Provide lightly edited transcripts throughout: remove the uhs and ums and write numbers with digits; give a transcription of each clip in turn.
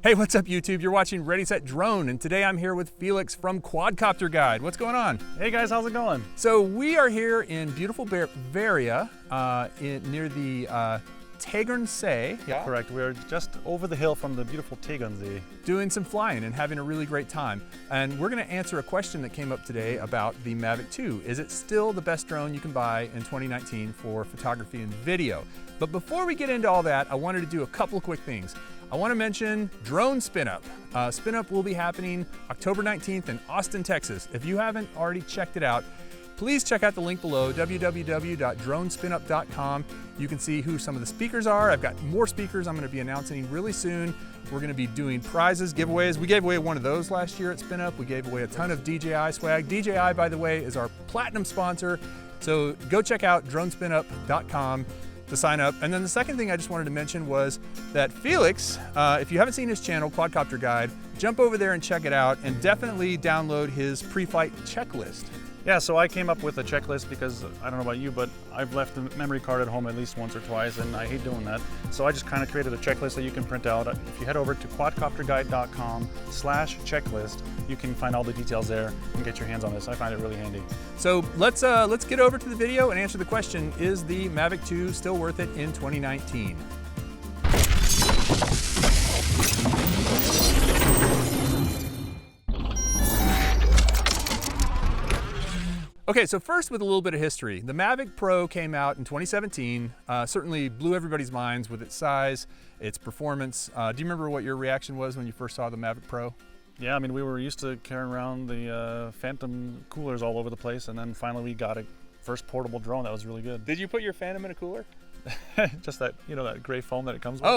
Hey, what's up YouTube? You're watching Ready Set Drone, and today I'm here with Felix from Quadcopter Guide. What's going on? Hey guys, how's it going? So we are here in beautiful Bavaria, near the Tegernsee. Yeah, correct. We're just over the hill from the beautiful Tegernsee. Doing some flying and having a really great time. And we're going to answer a question that came up today about the Mavic 2. Is it still the best drone you can buy in 2019 for photography and video? But before we get into all that, I wanted to do a couple of quick things. I want to mention Drone Spin-Up. Spin-Up will be happening October 19th in Austin, Texas. If you haven't already checked it out, please check out the link below, www.dronespinup.com. You can see who some of the speakers are. I've got more speakers I'm going to be announcing really soon. We're going to be doing prizes, giveaways. We gave away one of those last year at Spin-Up. We gave away a ton of DJI swag. DJI, by the way, is our platinum sponsor. So go check out dronespinup.com to sign up. And then the second thing I just wanted to mention was that Felix, if you haven't seen his channel, Quadcopter Guide, jump over there and check it out, and definitely download his pre-flight checklist. Yeah, so I came up with a checklist because, I don't know about you, but I've left the memory card at home at least once or twice, and I hate doing that. So I just kind of created a checklist that you can print out. If you head over to quadcopterguide.com/checklist, you can find all the details there and get your hands on this. I find it really handy. So let's get over to the video and answer the question, is the Mavic 2 still worth it in 2019? Okay, so first with a little bit of history. The Mavic Pro came out in 2017, certainly blew everybody's minds with its size, its performance. Do you remember what your reaction was when you first saw the Mavic Pro? Yeah, I mean, we were used to carrying around the Phantom coolers all over the place, and then finally we got a first portable drone that was really good. Did you put your Phantom in a cooler? Just that, you know, that gray foam that it comes with.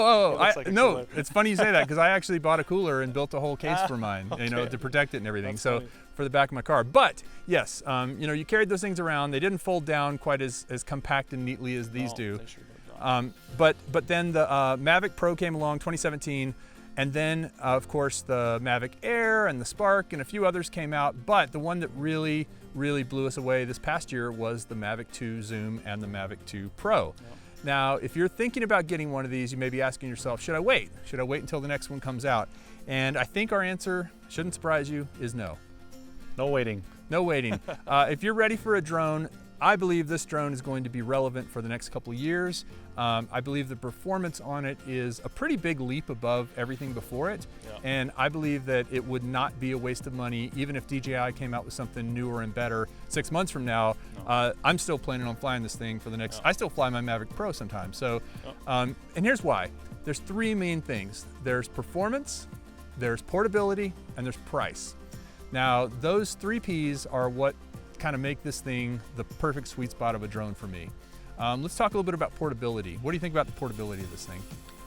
No, it's funny you say that because I actually bought a cooler and built a whole case for mine, okay, you know, to protect it and everything. That's so funny. For the back of my car. But yes, you know, you carried those things around. They didn't fold down quite as compact and neatly as these do. They sure don't. But then the Mavic Pro came along 2017, and then of course the Mavic Air and the Spark and a few others came out. But the one that really blew us away this past year was the Mavic 2 Zoom and the Mavic 2 Pro. Yep. Now, if you're thinking about getting one of these, you may be asking yourself, should I wait? Should I wait until the next one comes out? And I think our answer, shouldn't surprise you, is no. No waiting. No waiting. If you're ready for a drone, I believe this drone is going to be relevant for the next couple of years. I believe the performance on it is a pretty big leap above everything before it. Yeah. And I believe that it would not be a waste of money, even if DJI came out with something newer and better 6 months from now. No. I'm still planning on flying this thing for the next, I still fly my Mavic Pro sometimes. So, and here's why. There's three main things. There's performance, there's portability, and there's price. Now, those three P's are what kind of make this thing the perfect sweet spot of a drone for me. Let's talk a little bit about portability. What do you think about the portability of this thing?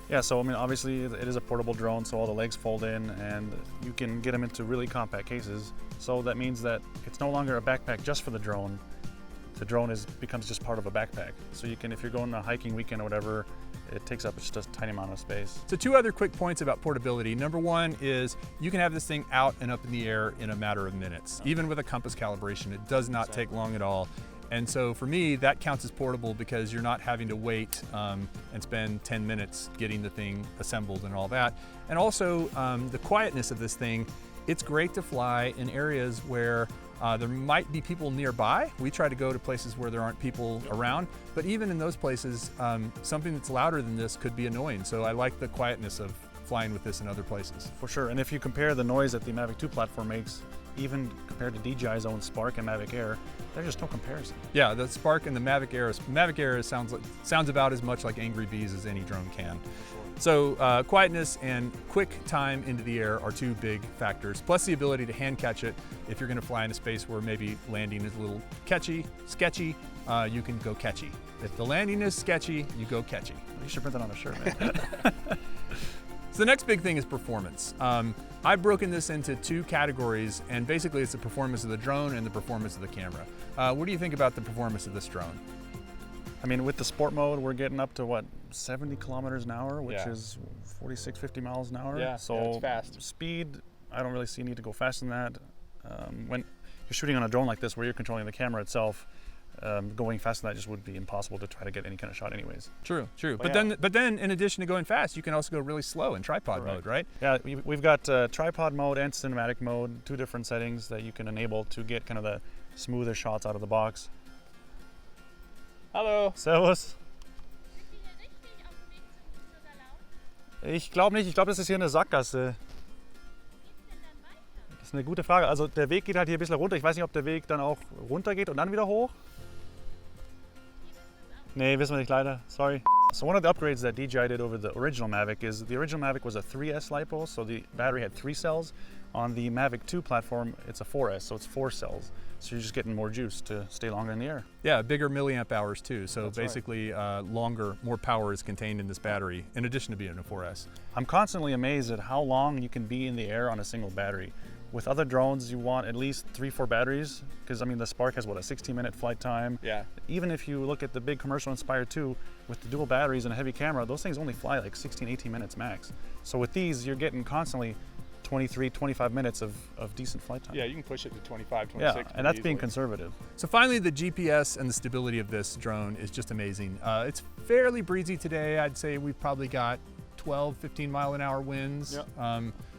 Yeah, so I mean, obviously it is a portable drone, so all the legs fold in and you can get them into really compact cases. So that means that it's no longer a backpack just for the drone. The drone becomes just part of a backpack. So you can, if you're going on a hiking weekend or whatever, it takes up just a tiny amount of space. So two other quick points about portability. Number one is you can have this thing out and up in the air in a matter of minutes. Even with a compass calibration, it does not take long at all. And so for me, that counts as portable because you're not having to wait and spend 10 minutes getting the thing assembled and all that. And also the quietness of this thing, it's great to fly in areas where there might be people nearby. We try to go to places where there aren't people around, but even in those places, something that's louder than this could be annoying. So I like the quietness of flying with this in other places. For sure, and if you compare the noise that the Mavic 2 platform makes, even compared to DJI's own Spark and Mavic Air, there's just no comparison. Yeah, the Spark and the Mavic Air sounds about as much like Angry Bees as any drone can. So quietness and quick time into the air are two big factors, plus the ability to hand catch it. If you're going to fly in a space where maybe landing is a little sketchy, you can go catchy. If the landing is sketchy, you go catchy. You should print that on a shirt, man. So the next big thing is performance. I've broken this into two categories, and basically it's the performance of the drone and the performance of the camera. What do you think about the performance of this drone? I mean, with the sport mode, we're getting up to what, 70 kilometers an hour, which is 46, 50 miles an hour. Yeah, so it's fast. Speed, I don't really see a need to go faster than that. When you're shooting on a drone like this, where you're controlling the camera itself, going faster than that just would be impossible to try to get any kind of shot anyways. True. But But then in addition to going fast, you can also go really slow in tripod mode, right? Yeah, we've got tripod mode and cinematic mode, 2 different settings that you can enable to get kind of the smoother shots out of the box. Hallo. Servus. Ich glaube nicht. Ich glaube, das ist hier eine Sackgasse. Das ist eine gute Frage. Also der Weg geht halt hier ein bisschen runter. Ich weiß nicht, ob der Weg dann auch runter geht und dann wieder hoch. Nee, wissen wir nicht leider. Sorry. So one of the upgrades that DJI did over the original Mavic is the original Mavic was a 3S LiPo, so the battery had 3 cells. On the Mavic 2 platform, it's a 4S, so it's 4 cells. So you're just getting more juice to stay longer in the air. Yeah, bigger milliamp hours too. So That's basically, longer, more power is contained in this battery, in addition to being a 4S. I'm constantly amazed at how long you can be in the air on a single battery. With other drones, you want at least 3-4 batteries, because I mean the Spark has what, a 16-minute flight time. Yeah. Even if you look at the big commercial Inspire 2 with the dual batteries and a heavy camera, those things only fly like 16-18 minutes max. So with these, you're getting constantly 23-25 minutes of decent flight time. Yeah, you can push it to 25, 26. Yeah, and that's being conservative. So finally, the GPS and the stability of this drone is just amazing. It's fairly breezy today. I'd say we've probably got 12, 15 mile an hour winds.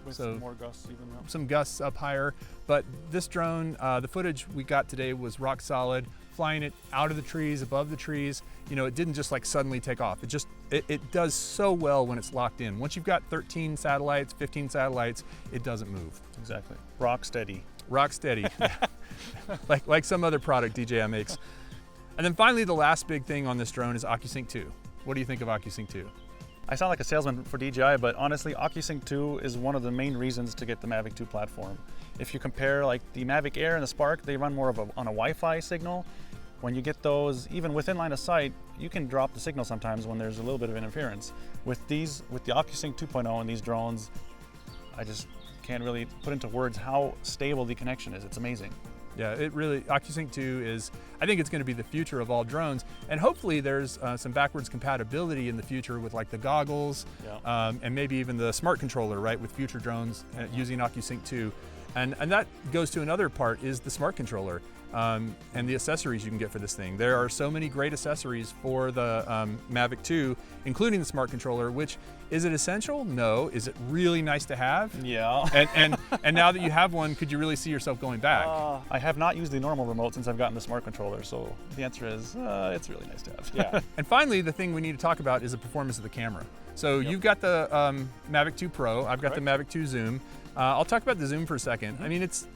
With so some more gusts even now. Some gusts up higher. But this drone, the footage we got today was rock solid, flying it out of the trees, above the trees. You know, it didn't just like suddenly take off. It does so well when it's locked in. Once you've got 13 satellites, 15 satellites, it doesn't move. Exactly. Rock steady. Rock steady. like some other product DJI makes. And then finally, the last big thing on this drone is OcuSync 2. What do you think of OcuSync 2? I sound like a salesman for DJI, but honestly, OcuSync 2 is one of the main reasons to get the Mavic 2 platform. If you compare like the Mavic Air and the Spark, they run more on a Wi-Fi signal. When you get those, even within line of sight, you can drop the signal sometimes when there's a little bit of interference. With the OcuSync 2.0 and these drones, I just can't really put into words how stable the connection is. It's amazing. Yeah, it really, OcuSync 2 is, I think it's going to be the future of all drones. And hopefully there's some backwards compatibility in the future with like the goggles and maybe even the smart controller, right, with future drones using OcuSync 2. And that goes to another part is the smart controller and the accessories you can get for this thing. There are so many great accessories for the Mavic 2, including the smart controller, which, is it essential? No. Is it really nice to have? Yeah. And now that you have one, could you really see yourself going back? I have not used the normal remote since I've gotten the smart controller, so the answer is it's really nice to have. Yeah. And finally, the thing we need to talk about is the performance of the camera. So you've got the Mavic 2 Pro, I've got the Mavic 2 Zoom. I'll talk about the zoom for a second. I mean, it's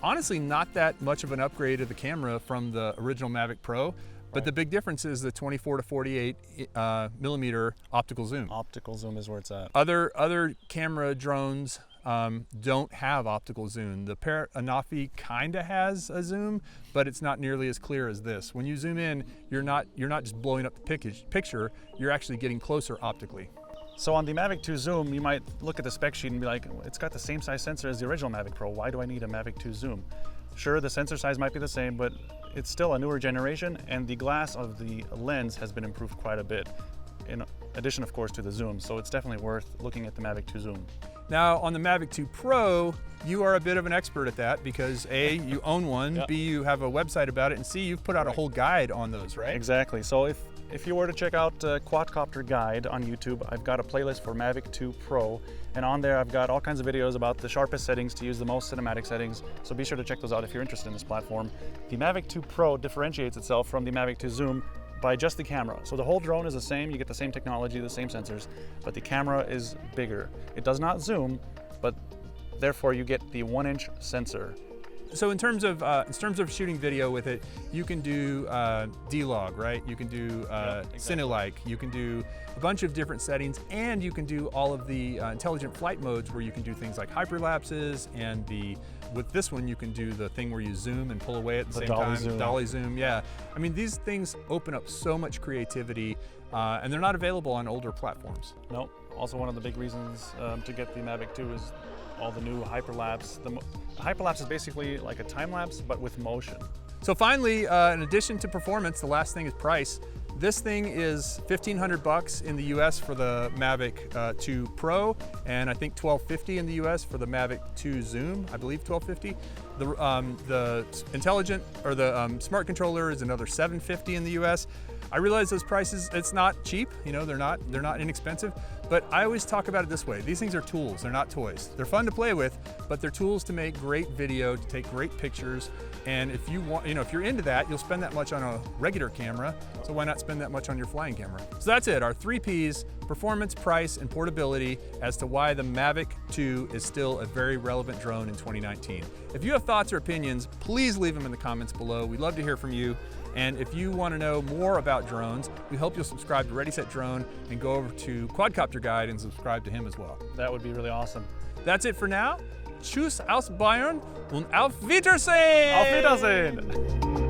honestly not that much of an upgrade of the camera from the original Mavic Pro, but the big difference is the 24 to 48 millimeter optical zoom. Optical zoom is where it's at. Other camera drones don't have optical zoom. The Anafi kinda has a zoom, but it's not nearly as clear as this. When you zoom in, you're not just blowing up the picture, you're actually getting closer optically. So on the Mavic 2 Zoom, you might look at the spec sheet and be like, it's got the same size sensor as the original Mavic Pro. Why do I need a Mavic 2 Zoom? Sure, the sensor size might be the same, but it's still a newer generation, and the glass of the lens has been improved quite a bit, in addition, of course, to the zoom. So it's definitely worth looking at the Mavic 2 Zoom. Now, on the Mavic 2 Pro, you are a bit of an expert at that because A, you own one, B, you have a website about it, and C, you've put out a whole guide on those, right? Exactly. So if you were to check out Quadcopter Guide on YouTube, I've got a playlist for Mavic 2 Pro, and on there I've got all kinds of videos about the sharpest settings to use the most cinematic settings, so be sure to check those out if you're interested in this platform. The Mavic 2 Pro differentiates itself from the Mavic 2 Zoom by just the camera. So the whole drone is the same, you get the same technology, the same sensors, but the camera is bigger. It does not zoom, but therefore you get the 1-inch sensor. So in terms of shooting video with it, you can do D-Log, right? You can do Cinelike, you can do a bunch of different settings, and you can do all of the intelligent flight modes where you can do things like hyperlapses, and with this one you can do the thing where you zoom and pull away at the same time. Zoom. Dolly zoom, yeah. I mean, these things open up so much creativity, and they're not available on older platforms. No, also one of the big reasons to get the Mavic 2 is all the new hyperlapse. The hyperlapse is basically like a time lapse, but with motion. So finally, in addition to performance, the last thing is price. This thing is $1,500 in the US for the Mavic 2 Pro, and I think $1,250 in the US for the Mavic 2 Zoom, I believe $1,250. The intelligent, or the smart controller is another $750 in the US. I realize those prices, it's not cheap, you know, they're not inexpensive, but I always talk about it this way. These things are tools, they're not toys. They're fun to play with, but they're tools to make great video, to take great pictures. And if you want, you know, if you're into that, you'll spend that much on a regular camera, so why not spend that much on your flying camera? So that's it, our 3 Ps, performance, price, and portability, as to why the Mavic 2 is still a very relevant drone in 2019. If you have thoughts or opinions, please leave them in the comments below. We'd love to hear from you. And if you want to know more about drones, we hope you'll subscribe to Ready Set Drone and go over to Quadcopter Guide and subscribe to him as well. That would be really awesome. That's it for now. Tschüss aus Bayern und auf Wiedersehen! Auf Wiedersehen!